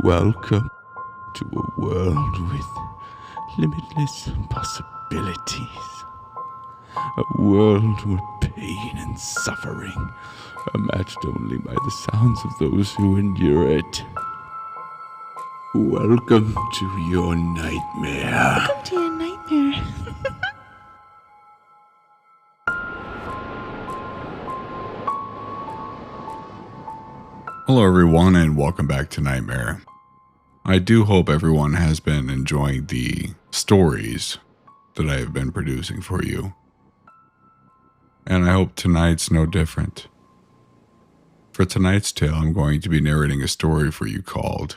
Welcome to a world with limitless possibilities. A world where pain and suffering are matched only by the sounds of those who endure it. Welcome to your nightmare. Welcome to your nightmare. Hello everyone and welcome back to Nightmare. I do hope everyone has been enjoying the stories that I have been producing for you. And I hope tonight's no different. For tonight's tale, I'm going to be narrating a story for you called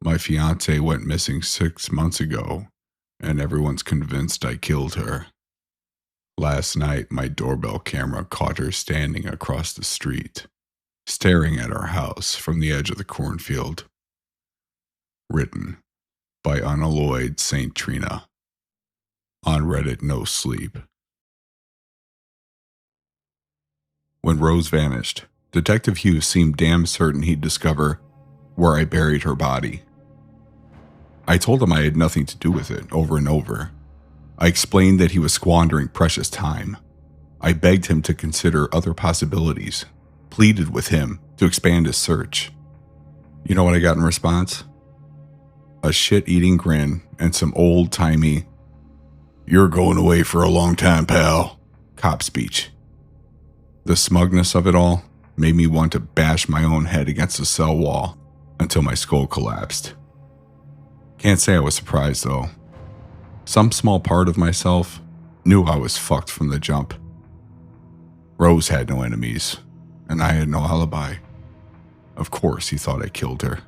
My Fiance Went Missing 6 months ago and Everyone's Convinced I Killed Her. Last night, my doorbell camera caught her standing across the street, staring at our house from the edge of the cornfield. Written by Unalloyed Saint Trina. On Reddit No Sleep. When Rose vanished, Detective Hughes seemed damn certain he'd discover where I buried her body. I told him I had nothing to do with it over and over. I explained that he was squandering precious time. I begged him to consider other possibilities, pleaded with him to expand his search. You know what I got in response? A shit-eating grin and some old-timey, "You're going away for a long time, pal," cop speech. The smugness of it all made me want to bash my own head against the cell wall until my skull collapsed. Can't say I was surprised, though. Some small part of myself knew I was fucked from the jump. Rose had no enemies, and I had no alibi. Of course he thought I killed her.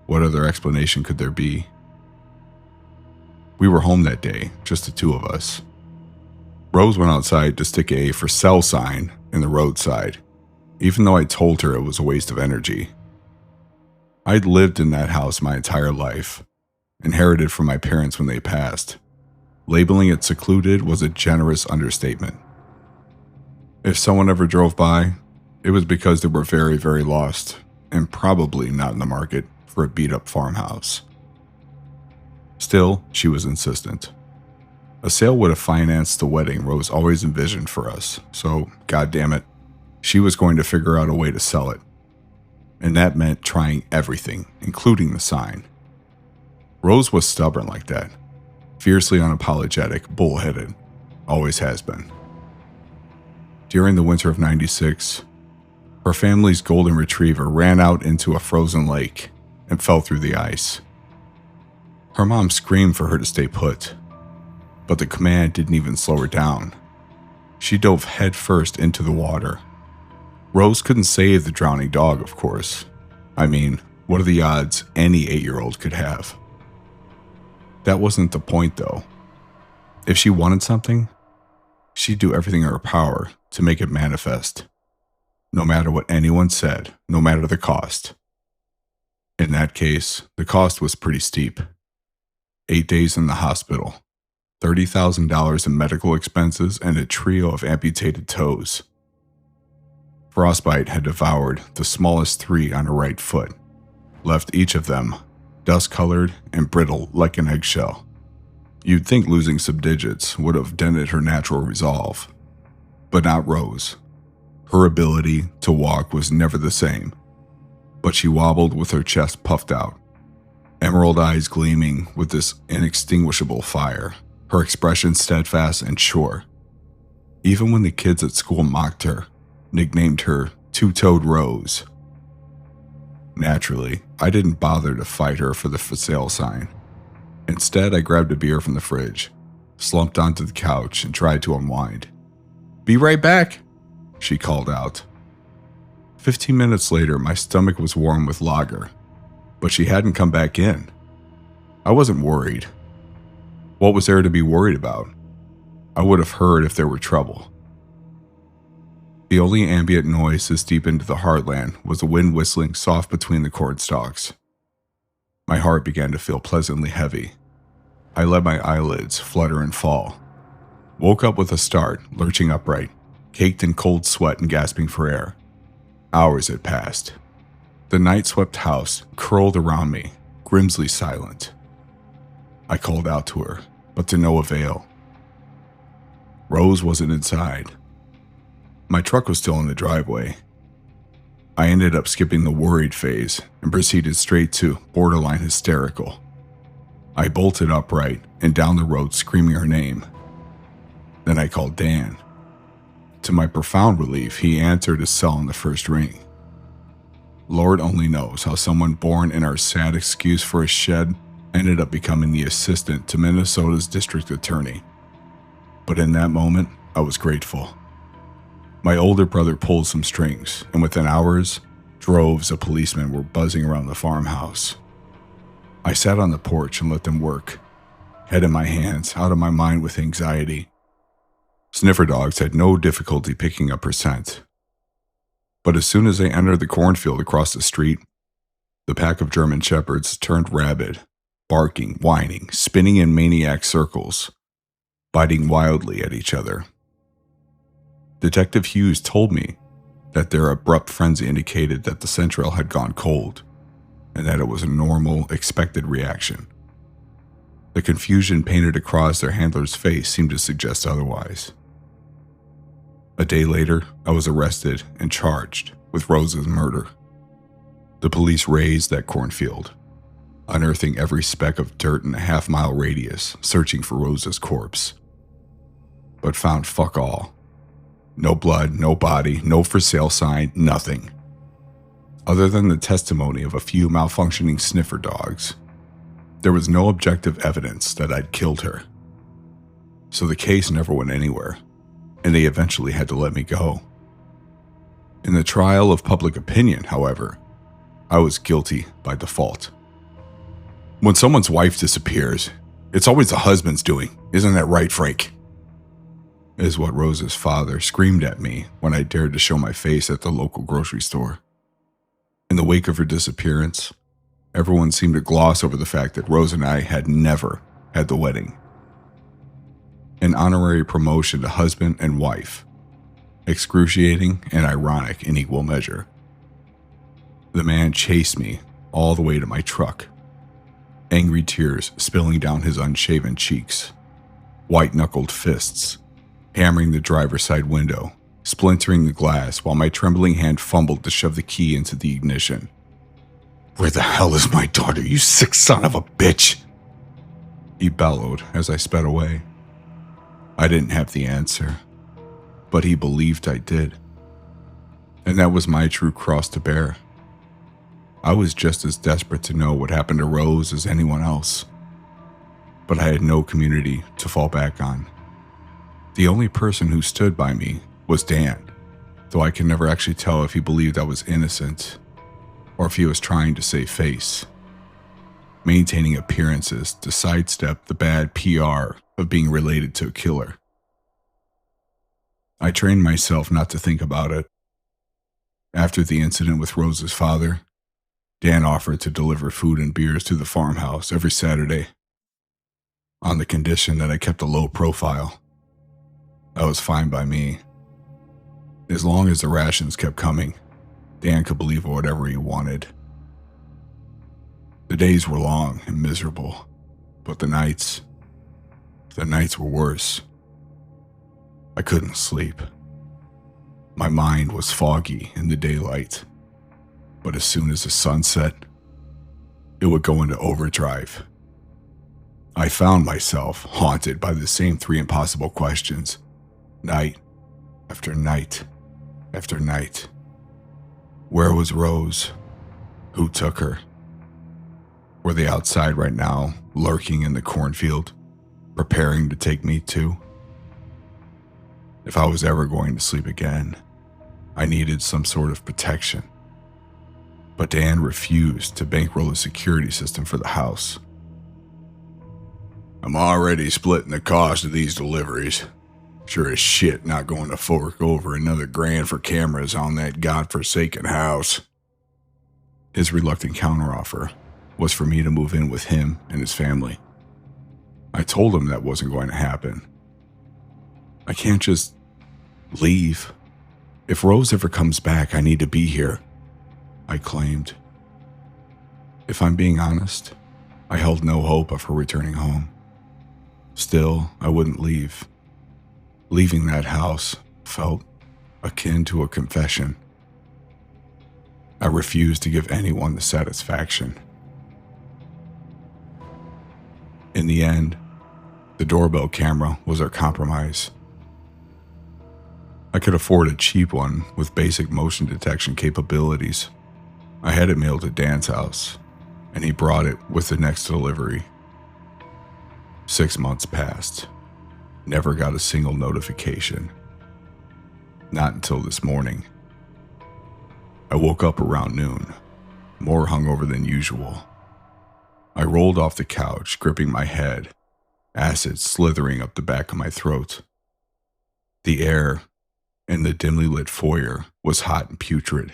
What other explanation could there be? We were home that day, just the two of us. Rose went outside to stick a "for sale" sign in the roadside, even though I told her it was a waste of energy. I'd lived in that house my entire life, inherited from my parents when they passed. Labeling it secluded was a generous understatement. If someone ever drove by, it was because they were very, very lost, and probably not in the market for a beat-up farmhouse. Still, she was insistent. A sale would have financed the wedding Rose always envisioned for us, so, goddammit, she was going to figure out a way to sell it. And that meant trying everything, including the sign. Rose was stubborn like that. Fiercely unapologetic, bullheaded. Always has been. During the winter of '96, her family's golden retriever ran out into a frozen lake and fell through the ice. Her mom screamed for her to stay put, but the command didn't even slow her down. She dove headfirst into the water. Rose couldn't save the drowning dog, of course. I mean, what are the odds any 8-year-old could have? That wasn't the point, though. If she wanted something, she'd do everything in her power to make it manifest. No matter what anyone said, no matter the cost. In that case, the cost was pretty steep. 8 days in the hospital, $30,000 in medical expenses, and a trio of amputated toes. Frostbite had devoured the smallest 3 on her right foot, left each of them dust-colored and brittle like an eggshell. You'd think losing some digits would have dented her natural resolve, but not Rose. Her ability to walk was never the same, but she wobbled with her chest puffed out, emerald eyes gleaming with this inextinguishable fire, her expression steadfast and sure. Even when the kids at school mocked her, nicknamed her Two-Toed Rose. Naturally, I didn't bother to fight her for the "for sale" sign. Instead, I grabbed a beer from the fridge, slumped onto the couch, and tried to unwind. "Be right back," she called out. 15 minutes later, my stomach was warm with lager, but she hadn't come back in. I wasn't worried. What was there to be worried about? I would have heard if there were trouble. The only ambient noise this deep into the heartland was the wind whistling soft between the corn stalks. My heart began to feel pleasantly heavy. I let my eyelids flutter and fall. Woke up with a start, lurching upright, caked in cold sweat and gasping for air. Hours had passed. The night-swept house curled around me, grimly silent. I called out to her, but to no avail. Rose wasn't inside. My truck was still in the driveway. I ended up skipping the worried phase and proceeded straight to borderline hysterical. I bolted upright and down the road screaming her name. Then I called Dan. To my profound relief, he answered his cell in the first ring. Lord only knows how someone born in our sad excuse for a shed ended up becoming the assistant to Minnesota's district attorney. But in that moment, I was grateful. My older brother pulled some strings, and within hours, droves of policemen were buzzing around the farmhouse. I sat on the porch and let them work, head in my hands, out of my mind with anxiety. Sniffer dogs had no difficulty picking up her scent. But as soon as they entered the cornfield across the street, the pack of German shepherds turned rabid, barking, whining, spinning in maniac circles, biting wildly at each other. Detective Hughes told me that their abrupt frenzy indicated that the Central had gone cold, and that it was a normal, expected reaction. The confusion painted across their handler's face seemed to suggest otherwise. A day later, I was arrested and charged with Rose's murder. The police razed that cornfield, unearthing every speck of dirt in a half-mile radius, searching for Rose's corpse. But found fuck all. No blood, no body, no for sale sign, nothing. Other than the testimony of a few malfunctioning sniffer dogs, there was no objective evidence that I'd killed her. So the case never went anywhere, and they eventually had to let me go. In the trial of public opinion, however, I was guilty by default. When someone's wife disappears, it's always the husband's doing, isn't that right, Frank? Is what Rose's father screamed at me when I dared to show my face at the local grocery store. In the wake of her disappearance, everyone seemed to gloss over the fact that Rose and I had never had the wedding. An honorary promotion to husband and wife, excruciating and ironic in equal measure. The man chased me all the way to my truck, angry tears spilling down his unshaven cheeks, white-knuckled fists, hammering the driver's side window, splintering the glass while my trembling hand fumbled to shove the key into the ignition. "Where the hell is my daughter, you sick son of a bitch?" he bellowed as I sped away. I didn't have the answer, but he believed I did. And that was my true cross to bear. I was just as desperate to know what happened to Rose as anyone else. But I had no community to fall back on. The only person who stood by me was Dan, though I can never actually tell if he believed I was innocent or if he was trying to save face, maintaining appearances to sidestep the bad PR of being related to a killer. I trained myself not to think about it. After the incident with Rose's father, Dan offered to deliver food and beers to the farmhouse every Saturday, on the condition that I kept a low profile. That was fine by me. As long as the rations kept coming, Dan could believe whatever he wanted. The days were long and miserable, but the nights were worse. I couldn't sleep. My mind was foggy in the daylight, but as soon as the sun set, it would go into overdrive. I found myself haunted by the same three impossible questions, night after night after night. Where was Rose? Who took her? Were they outside right now, lurking in the cornfield, preparing to take me too? If I was ever going to sleep again, I needed some sort of protection. But Dan refused to bankroll a security system for the house. "I'm already splitting the cost of these deliveries. Sure as shit not going to fork over another $1,000 for cameras on that godforsaken house." His reluctant counteroffer was for me to move in with him and his family. I told him that wasn't going to happen. I can't just leave. If Rose ever comes back, I need to be here, I claimed. If I'm being honest, I held no hope of her returning home. Still, I wouldn't leave. Leaving that house felt akin to a confession. I refused to give anyone the satisfaction. In the end, the doorbell camera was our compromise. I could afford a cheap one with basic motion detection capabilities. I had it mailed to Dan's house, and he brought it with the next delivery. 6 months passed. Never got a single notification. Not until this morning. I woke up around noon, more hungover than usual. I rolled off the couch, gripping my head, acid slithering up the back of my throat. The air in the dimly lit foyer was hot and putrid.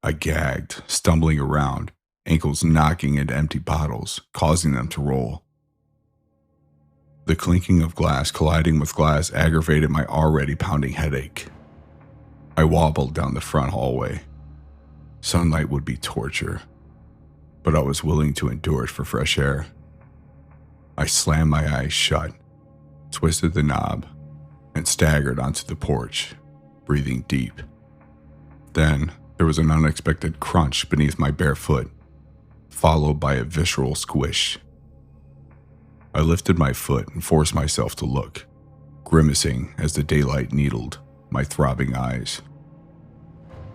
I gagged, stumbling around, ankles knocking into empty bottles, causing them to roll. The clinking of glass colliding with glass aggravated my already pounding headache. I wobbled down the front hallway. Sunlight would be torture, but I was willing to endure it for fresh air. I slammed my eyes shut, twisted the knob, and staggered onto the porch, breathing deep. Then there was an unexpected crunch beneath my bare foot, followed by a visceral squish. I lifted my foot and forced myself to look, grimacing as the daylight needled my throbbing eyes.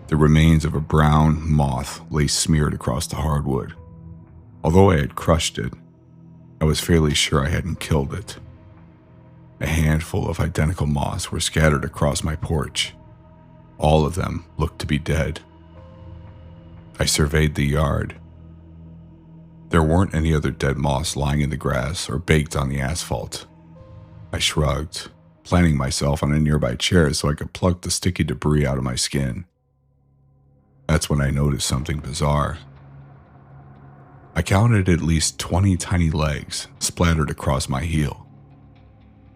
The remains of a brown moth lay smeared across the hardwood. Although I had crushed it, I was fairly sure I hadn't killed it. A handful of identical moths were scattered across my porch. All of them looked to be dead. I surveyed the yard. There weren't any other dead moths lying in the grass or baked on the asphalt. I shrugged, planting myself on a nearby chair so I could pluck the sticky debris out of my skin. That's when I noticed something bizarre. I counted at least 20 tiny legs splattered across my heel.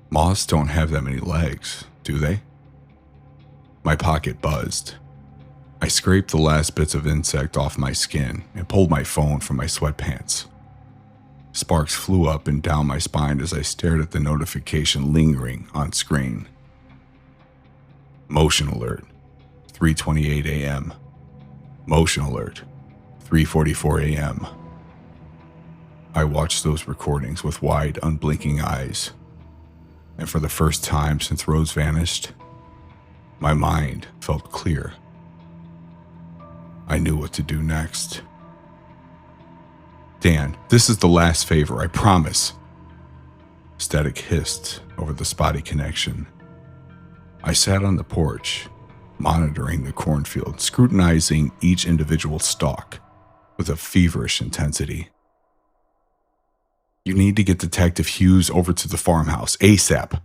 Moths don't have that many legs, do they? My pocket buzzed. I scraped the last bits of insect off my skin and pulled my phone from my sweatpants. Sparks flew up and down my spine as I stared at the notification lingering on screen. Motion alert, 3:28 a.m. Motion alert, 3:44 a.m. I watched those recordings with wide, unblinking eyes, and for the first time since Rose vanished, my mind felt clear. I knew what to do next. Dan, this is the last favor, I promise. Static hissed over the spotty connection. I sat on the porch, monitoring the cornfield, scrutinizing each individual stalk with a feverish intensity. You need to get Detective Hughes over to the farmhouse ASAP.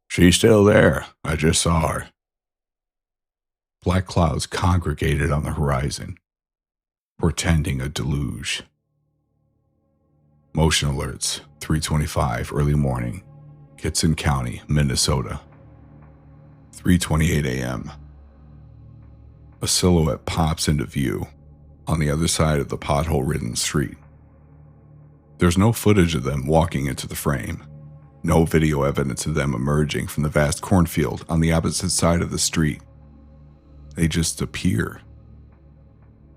She's still there. I just saw her. Black clouds congregated on the horizon, portending a deluge. Motion alerts, 3:25 early morning, Kitson County, Minnesota. 3:28 a.m. A silhouette pops into view on the other side of the pothole-ridden street. There's no footage of them walking into the frame, no video evidence of them emerging from the vast cornfield on the opposite side of the street. They just appear.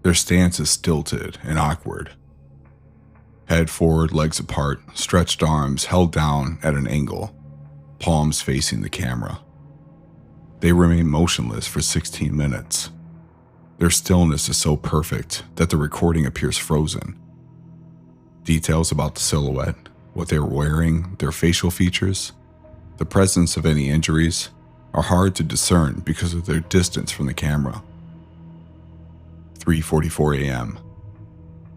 Their stance is stilted and awkward. Head forward, legs apart, stretched arms held down at an angle, palms facing the camera. They remain motionless for 16 minutes. Their stillness is so perfect that the recording appears frozen. Details about the silhouette, what they were wearing, their facial features, the presence of any injuries, are hard to discern because of their distance from the camera. 3:44 a.m.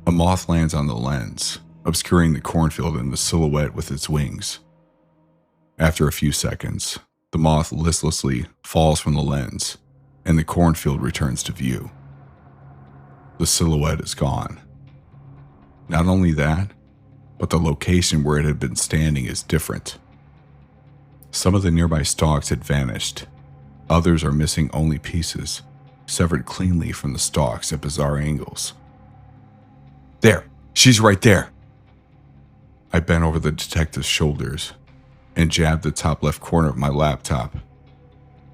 A moth lands on the lens, obscuring the cornfield and the silhouette with its wings. After a few seconds, the moth listlessly falls from the lens, and the cornfield returns to view. The silhouette is gone. Not only that, but the location where it had been standing is different. Some of the nearby stalks had vanished. Others are missing only pieces, severed cleanly from the stalks at bizarre angles. She's right there. I bent over the detective's shoulders and jabbed the top left corner of my laptop,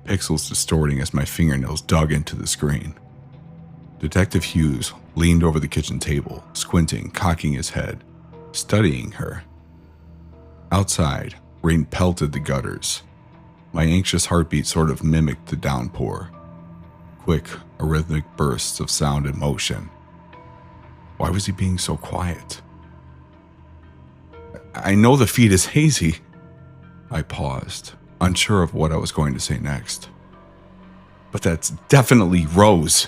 pixels distorting as my fingernails dug into the screen. Detective Hughes leaned over the kitchen table, squinting, cocking his head, studying her. Outside, rain pelted the gutters. My anxious heartbeat sort of mimicked the downpour. Quick, arrhythmic bursts of sound and motion. Why was he being so quiet? I know the feed is hazy. I paused, unsure of what I was going to say next. But that's definitely Rose.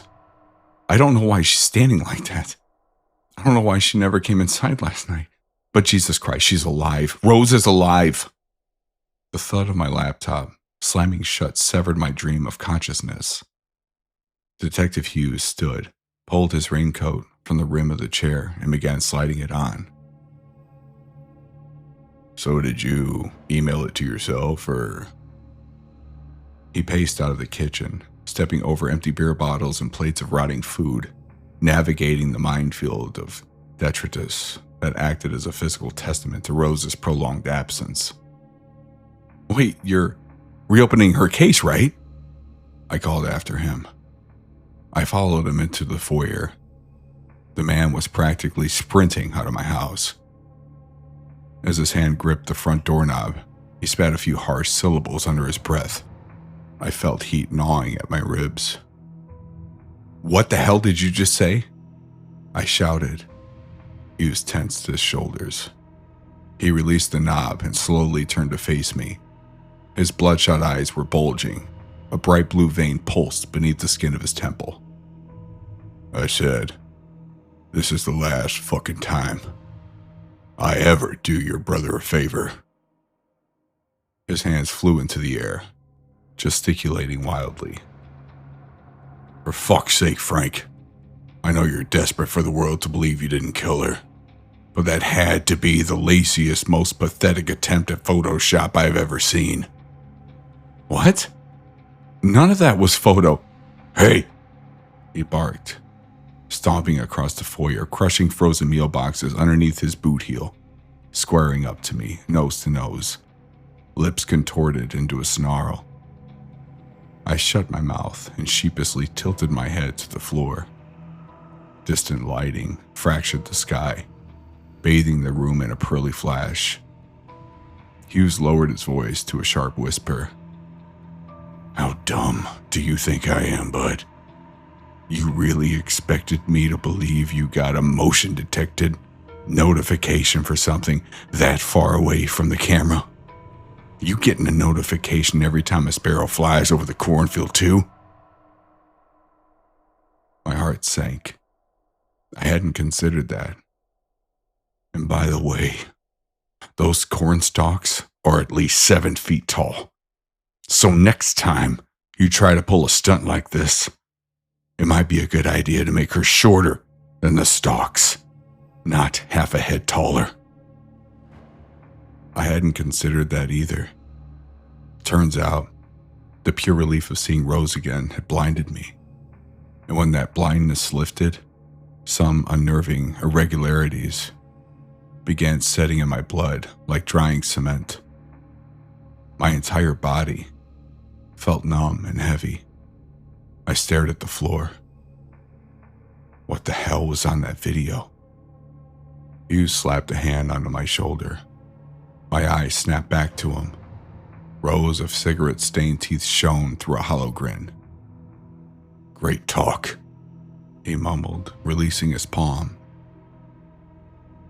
I don't know why she's standing like that. I don't know why she never came inside last night. But Jesus Christ, she's alive. Rose is alive. The thud of my laptop slamming shut severed my dream of consciousness. Detective Hughes stood, pulled his raincoat from the rim of the chair, and began sliding it on. So did you email it to yourself, or? He paced out of the kitchen, stepping over empty beer bottles and plates of rotting food, navigating the minefield of detritus that acted as a physical testament to Rose's prolonged absence. Wait, you're reopening her case, right? I called after him. I followed him into the foyer. The man was practically sprinting out of my house. As his hand gripped the front doorknob, he spat a few harsh syllables under his breath. I felt heat gnawing at my ribs. What the hell did you just say? I shouted. Hughes tensed his shoulders. He released the knob and slowly turned to face me. His bloodshot eyes were bulging. A bright blue vein pulsed beneath the skin of his temple. I said, "This is the last fucking time I ever do your brother a favor." His hands flew into the air, gesticulating wildly. "For fuck's sake, Frank. I know you're desperate for the world to believe you didn't kill her, but that had to be the laziest, most pathetic attempt at Photoshop I've ever seen." What? None of that was photo. Hey, he barked, stomping across the foyer, crushing frozen meal boxes underneath his boot heel, squaring up to me, nose to nose, lips contorted into a snarl. I shut my mouth and sheepishly tilted my head to the floor. Distant lighting fractured the sky, bathing the room in a pearly flash. Hughes lowered his voice to a sharp whisper. "How dumb do you think I am, bud? You really expected me to believe you got a motion detected notification for something that far away from the camera? You getting a notification every time a sparrow flies over the cornfield too?" My heart sank. I hadn't considered that. And by the way, those corn stalks are at least 7 feet tall. So next time you try to pull a stunt like this, it might be a good idea to make her shorter than the stalks, not half a head taller. I hadn't considered that either. Turns out, the pure relief of seeing Rose again had blinded me. And when that blindness lifted, some unnerving irregularities began setting in my blood like drying cement. My entire body felt numb and heavy. I stared at the floor. What the hell was on that video? Hughes slapped a hand onto my shoulder. My eyes snapped back to him. Rows of cigarette-stained teeth shone through a hollow grin. "Great talk," he mumbled, releasing his palm.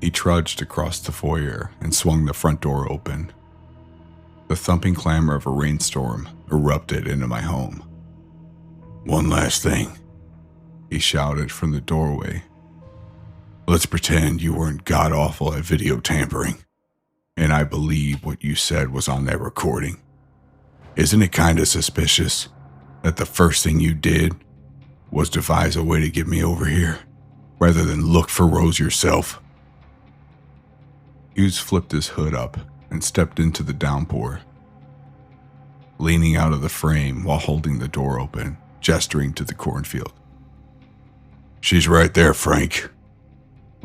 He trudged across the foyer and swung the front door open. The thumping clamor of a rainstorm erupted into my home. "One last thing," he shouted from the doorway. "Let's pretend you weren't god-awful at video tampering, and I believe what you said was on that recording. Isn't it kind of suspicious that the first thing you did was devise a way to get me over here, rather than look for Rose yourself?" Hughes flipped his hood up and stepped into the downpour, leaning out of the frame while holding the door open, gesturing to the cornfield. "She's right there, Frank.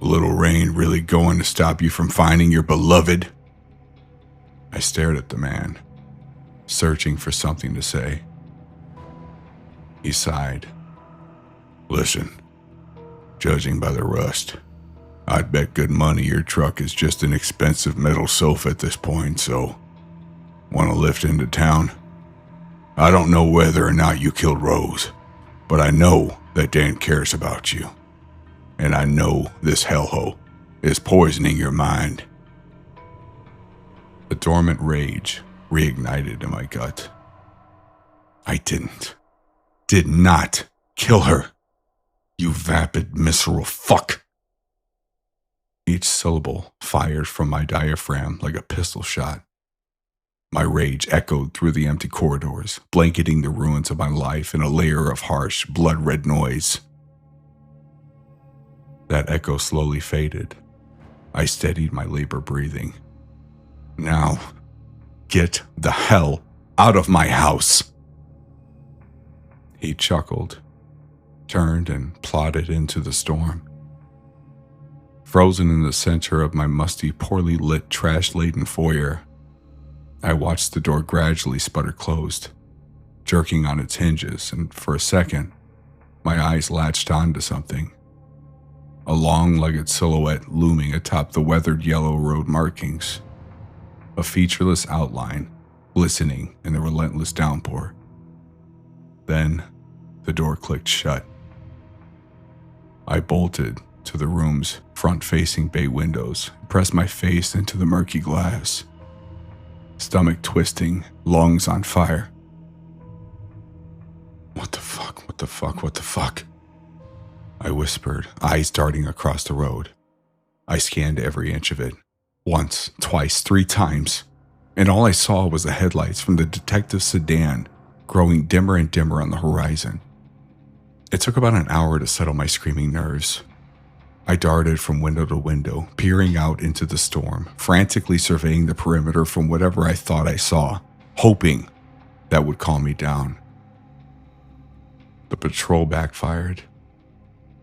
A little rain really going to stop you from finding your beloved? I stared at the man, searching for something to say. He sighed. Listen, judging by the rust, I'd bet good money your truck is just an expensive metal sofa at this point, so want to lift into town? I don't know whether or not you killed Rose, but I know that Dan cares about you. And I know this hellhole is poisoning your mind. The dormant rage reignited in my gut. I did not kill her. You vapid, visceral fuck. Each syllable fired from my diaphragm like a pistol shot. My rage echoed through the empty corridors, blanketing the ruins of my life in a layer of harsh, blood-red noise. That echo slowly faded. I steadied my labored breathing. Now, get the hell out of my house. He chuckled, turned, and plodded into the storm. Frozen in the center of my musty, poorly lit, trash-laden foyer, I watched the door gradually sputter closed, jerking on its hinges, and for a second, my eyes latched onto something. A long-legged silhouette looming atop the weathered yellow road markings. A featureless outline, glistening in the relentless downpour. Then, the door clicked shut. I bolted to the room's front-facing bay windows, and pressed my face into the murky glass. Stomach twisting, lungs on fire. What the fuck, what the fuck, what the fuck? I whispered, eyes darting across the road. I scanned every inch of it. Once, twice, 3 times. And all I saw was the headlights from the detective's sedan growing dimmer and dimmer on the horizon. It took about an hour to settle my screaming nerves. I darted from window to window, peering out into the storm, frantically surveying the perimeter from whatever I thought I saw, hoping that would calm me down. The patrol backfired.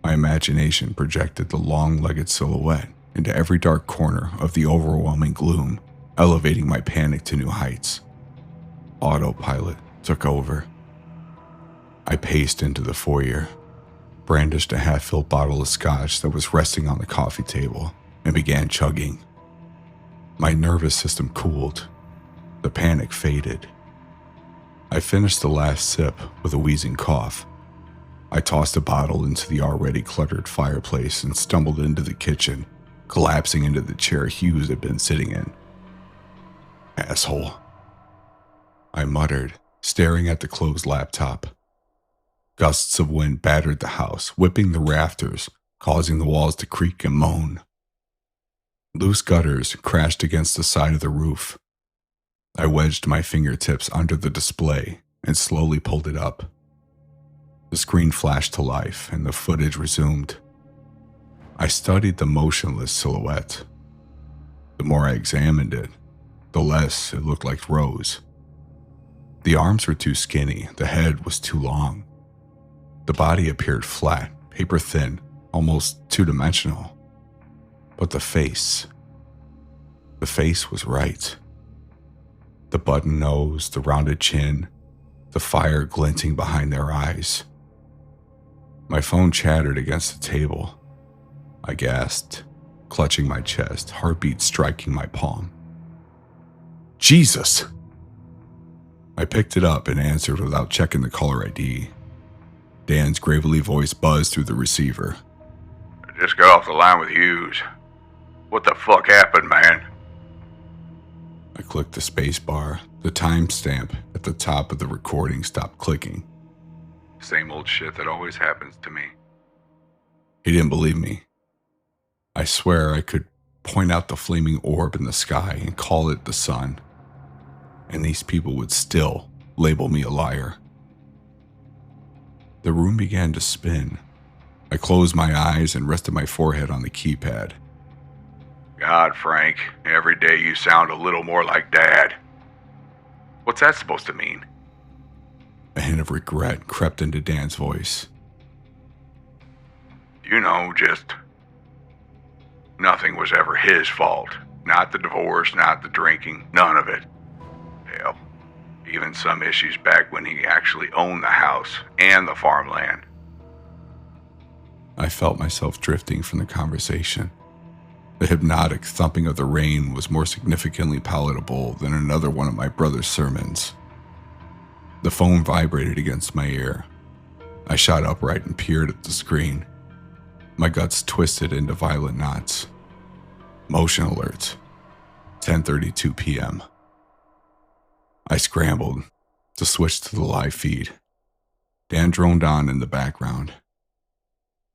My imagination projected the long-legged silhouette into every dark corner of the overwhelming gloom, elevating my panic to new heights. Autopilot took over. I paced into the foyer, brandished a half-filled bottle of scotch that was resting on the coffee table, and began chugging. My nervous system cooled. The panic faded. I finished the last sip with a wheezing cough. I tossed the bottle into the already cluttered fireplace and stumbled into the kitchen, collapsing into the chair Hughes had been sitting in. Asshole, I muttered, staring at the closed laptop. Gusts of wind battered the house, whipping the rafters, causing the walls to creak and moan. Loose gutters crashed against the side of the roof. I wedged my fingertips under the display and slowly pulled it up. The screen flashed to life and the footage resumed. I studied the motionless silhouette. The more I examined it, the less it looked like Rose. The arms were too skinny, the head was too long. The body appeared flat, paper-thin, almost two-dimensional. But the face was right. The button nose, the rounded chin, the fire glinting behind their eyes. My phone chattered against the table. I gasped, clutching my chest, heartbeat striking my palm. Jesus! I picked it up and answered without checking the caller ID. Dan's gravelly voice buzzed through the receiver. I just got off the line with Hughes. What the fuck happened, man? I clicked the space bar. The timestamp at the top of the recording stopped clicking. Same old shit that always happens to me. He didn't believe me. I swear I could point out the flaming orb in the sky and call it the sun. And these people would still label me a liar. The room began to spin. I closed my eyes and rested my forehead on the keypad. God, Frank, every day you sound a little more like Dad. What's that supposed to mean? A hint of regret crept into Dan's voice. You know, just Nothing was ever his fault. Not the divorce, not the drinking, none of it. Hell, even some issues back when he actually owned the house and the farmland. I felt myself drifting from the conversation. The hypnotic thumping of the rain was more significantly palatable than another one of my brother's sermons. The phone vibrated against my ear. I shot upright and peered at the screen. My guts twisted into violent knots. Motion alert. 10:32 p.m. I scrambled to switch to the live feed. Dan droned on in the background.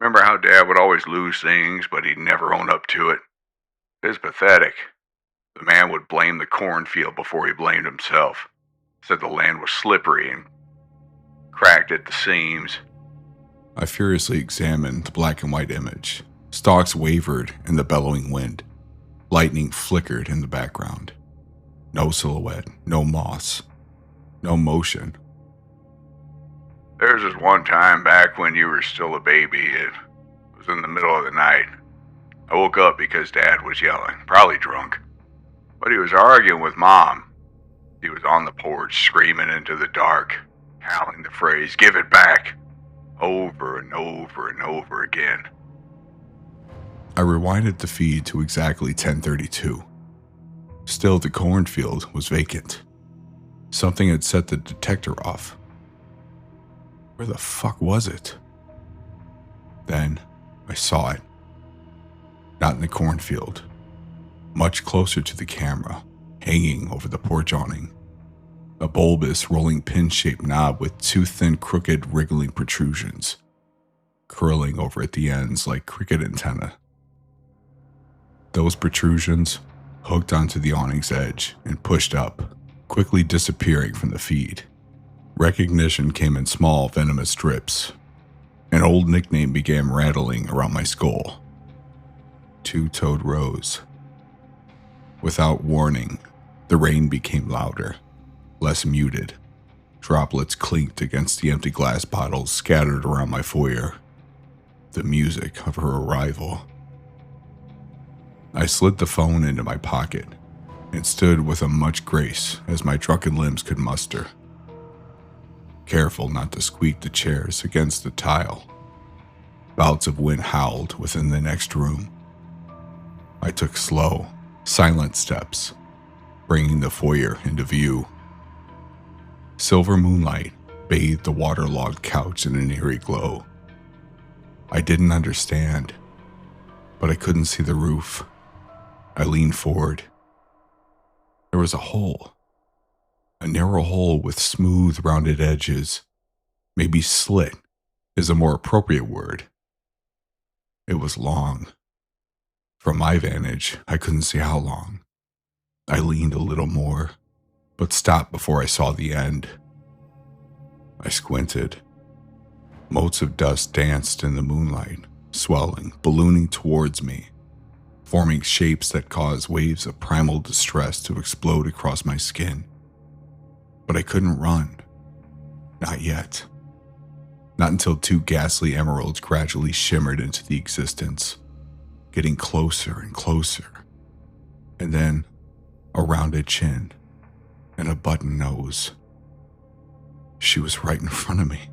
Remember how Dad would always lose things, but he'd never own up to it? It's pathetic. The man would blame the cornfield before he blamed himself. Said the land was slippery and cracked at the seams. I furiously examined the black and white image. Stalks wavered in the bellowing wind. Lightning flickered in the background. No silhouette, no moss, no motion. There's this one time back when you were still a baby. It was in the middle of the night. I woke up because Dad was yelling, probably drunk. But he was arguing with Mom. He was on the porch screaming into the dark, howling the phrase, "Give it back," over and over and over again. I rewinded the feed to exactly 10:32. Still, the cornfield was vacant. Something had set the detector off. Where the fuck was it? Then I saw it. Not in the cornfield. Much closer to the camera, hanging over the porch awning. A bulbous, rolling pin-shaped knob with two thin, crooked, wriggling protrusions, curling over at the ends like cricket antennae. Those protrusions hooked onto the awning's edge and pushed up, quickly disappearing from the feed. Recognition came in small, venomous drips. An old nickname began rattling around my skull. Two-Toed Rose. Without warning, the rain became louder, less muted. Droplets clinked against the empty glass bottles scattered around my foyer. The music of her arrival. I slid the phone into my pocket and stood with as much grace as my drunken limbs could muster, careful not to squeak the chairs against the tile. Bouts of wind howled within the next room. I took slow, silent steps, bringing the foyer into view. Silver moonlight bathed the waterlogged couch in an eerie glow. I didn't understand, but I couldn't see the roof. I leaned forward. There was a hole. A narrow hole with smooth, rounded edges. Maybe slit is a more appropriate word. It was long. From my vantage, I couldn't see how long. I leaned a little more, but stopped before I saw the end. I squinted. Motes of dust danced in the moonlight, swelling, ballooning towards me, forming shapes that caused waves of primal distress to explode across my skin. But I couldn't run. Not yet. Not until two ghastly emeralds gradually shimmered into the existence, getting closer and closer. And then a rounded chin and a button nose. She was right in front of me.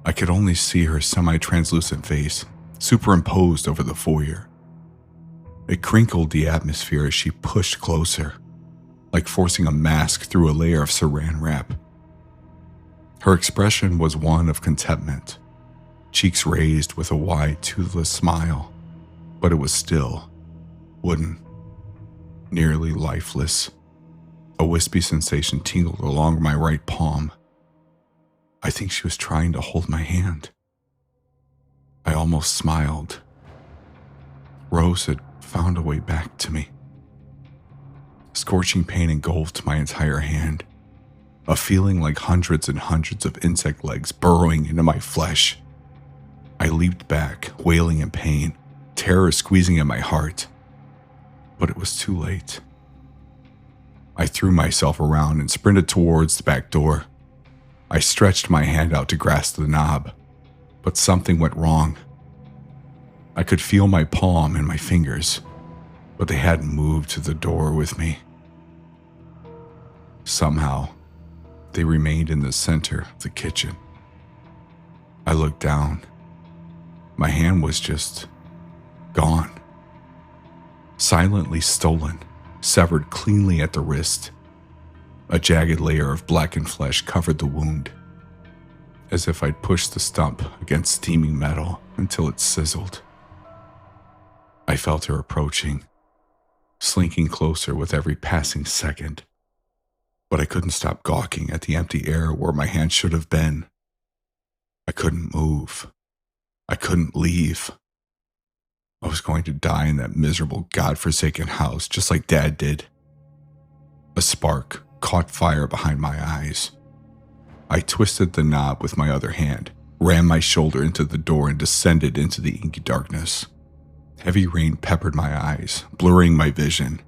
I could only see her semi-translucent face superimposed over the foyer. It crinkled the atmosphere as she pushed closer, like forcing a mask through a layer of saran wrap. Her expression was one of contentment, cheeks raised with a wide, toothless smile, but it was still wooden, nearly lifeless. A wispy sensation tingled along my right palm. I think she was trying to hold my hand. I almost smiled. Rose had found a way back to me. Scorching pain engulfed my entire hand, a feeling like hundreds and hundreds of insect legs burrowing into my flesh. I leaped back, wailing in pain, terror squeezing at my heart. But it was too late. I threw myself around and sprinted towards the back door. I stretched my hand out to grasp the knob, but something went wrong. I could feel my palm and my fingers, but they hadn't moved to the door with me. Somehow, they remained in the center of the kitchen. I looked down. My hand was just gone. Silently stolen, severed cleanly at the wrist. A jagged layer of blackened flesh covered the wound, as if I'd pushed the stump against steaming metal until it sizzled. I felt her approaching, slinking closer with every passing second. But I couldn't stop gawking at the empty air where my hand should have been. I couldn't move. I couldn't leave. I was going to die in that miserable, godforsaken house just like Dad did. A spark caught fire behind my eyes. I twisted the knob with my other hand, rammed my shoulder into the door, and descended into the inky darkness. Heavy rain peppered my eyes, blurring my vision.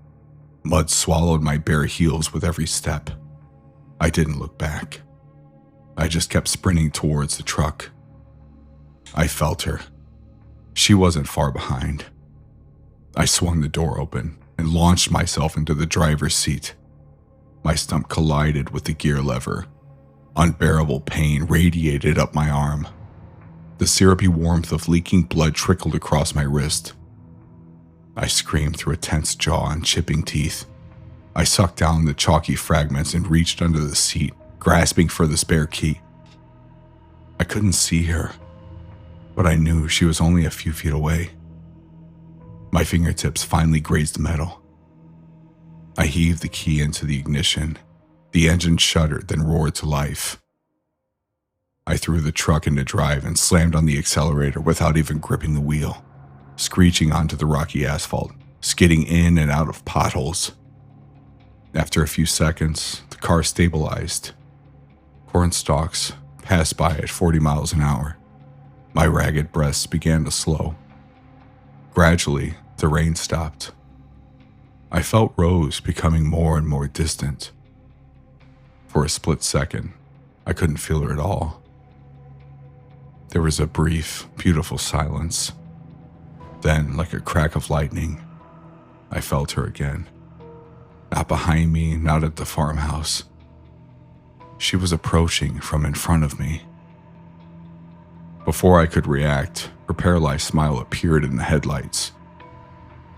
Mud swallowed my bare heels with every step. I didn't look back. I just kept sprinting towards the truck. I felt her. She wasn't far behind. I swung the door open and launched myself into the driver's seat. My stump collided with the gear lever. Unbearable pain radiated up my arm. The syrupy warmth of leaking blood trickled across my wrist. I screamed through a tense jaw and chipping teeth. I sucked down the chalky fragments and reached under the seat, grasping for the spare key. I couldn't see her, but I knew she was only a few feet away. My fingertips finally grazed metal. I heaved the key into the ignition. The engine shuddered, then roared to life. I threw the truck into drive and slammed on the accelerator without even gripping the wheel, screeching onto the rocky asphalt, skidding in and out of potholes. After a few seconds, the car stabilized. Corn stalks passed by at 40 miles an hour. My ragged breasts began to slow. Gradually, the rain stopped. I felt Rose becoming more and more distant. For a split second, I couldn't feel her at all. There was a brief, beautiful silence. Then, like a crack of lightning, I felt her again. Not behind me, not at the farmhouse. She was approaching from in front of me. Before I could react, her paralyzed smile appeared in the headlights.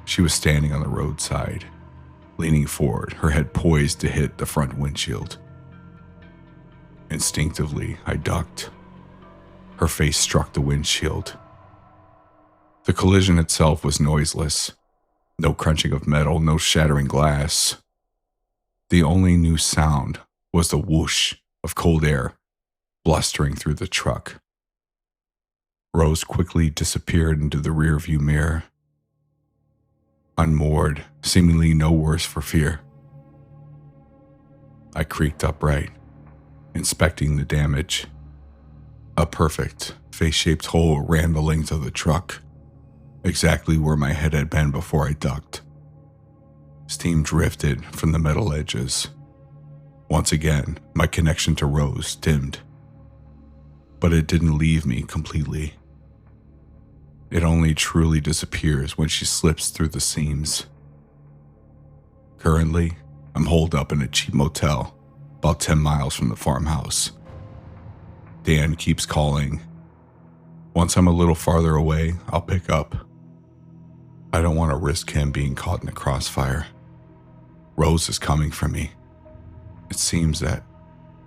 She was standing on the roadside, leaning forward, her head poised to hit the front windshield. Instinctively, I ducked. Her face struck the windshield. The collision itself was noiseless. No crunching of metal, no shattering glass. The only new sound was the whoosh of cold air blustering through the truck. Rose quickly disappeared into the rearview mirror. Unmoored, seemingly no worse for fear. I creaked upright, inspecting the damage. A perfect, face-shaped hole ran the length of the truck, exactly where my head had been before I ducked. Steam drifted from the metal edges. Once again, my connection to Rose dimmed. But it didn't leave me completely. It only truly disappears when she slips through the seams. Currently, I'm holed up in a cheap motel, about 10 miles from the farmhouse. Dan keeps calling. Once I'm a little farther away, I'll pick up. I don't want to risk him being caught in the crossfire. Rose is coming for me. It seems that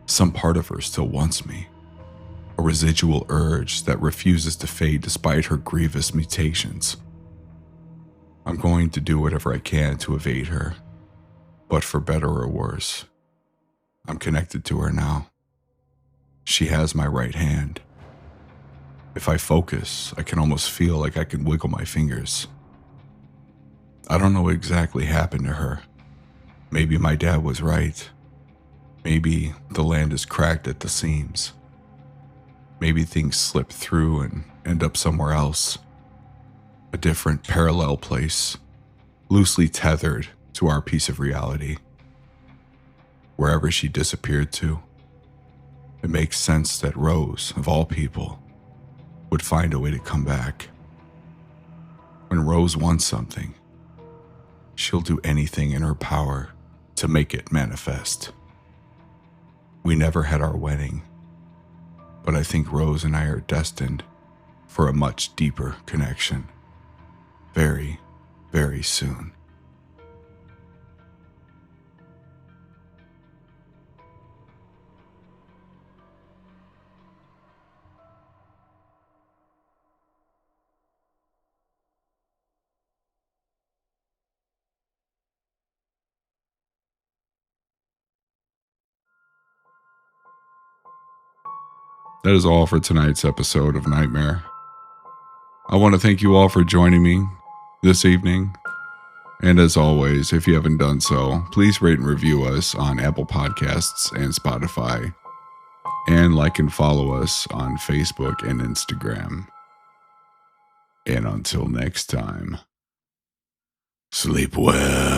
some part of her still wants me. A residual urge that refuses to fade despite her grievous mutations. I'm going to do whatever I can to evade her, but for better or worse, I'm connected to her now. She has my right hand. If I focus, I can almost feel like I can wiggle my fingers. I don't know what exactly happened to her. Maybe my dad was right. Maybe the land is cracked at the seams. Maybe things slip through and end up somewhere else. A different, parallel place, loosely tethered to our piece of reality. Wherever she disappeared to, it makes sense that Rose, of all people, would find a way to come back. When Rose wants something, she'll do anything in her power to make it manifest. We never had our wedding, but I think Rose and I are destined for a much deeper connection. Very, very soon. That is all for tonight's episode of Nightmare. I want to thank you all for joining me this evening. And as always, if you haven't done so, please rate and review us on Apple Podcasts and Spotify. And like and follow us on Facebook and Instagram. And until next time, sleep well.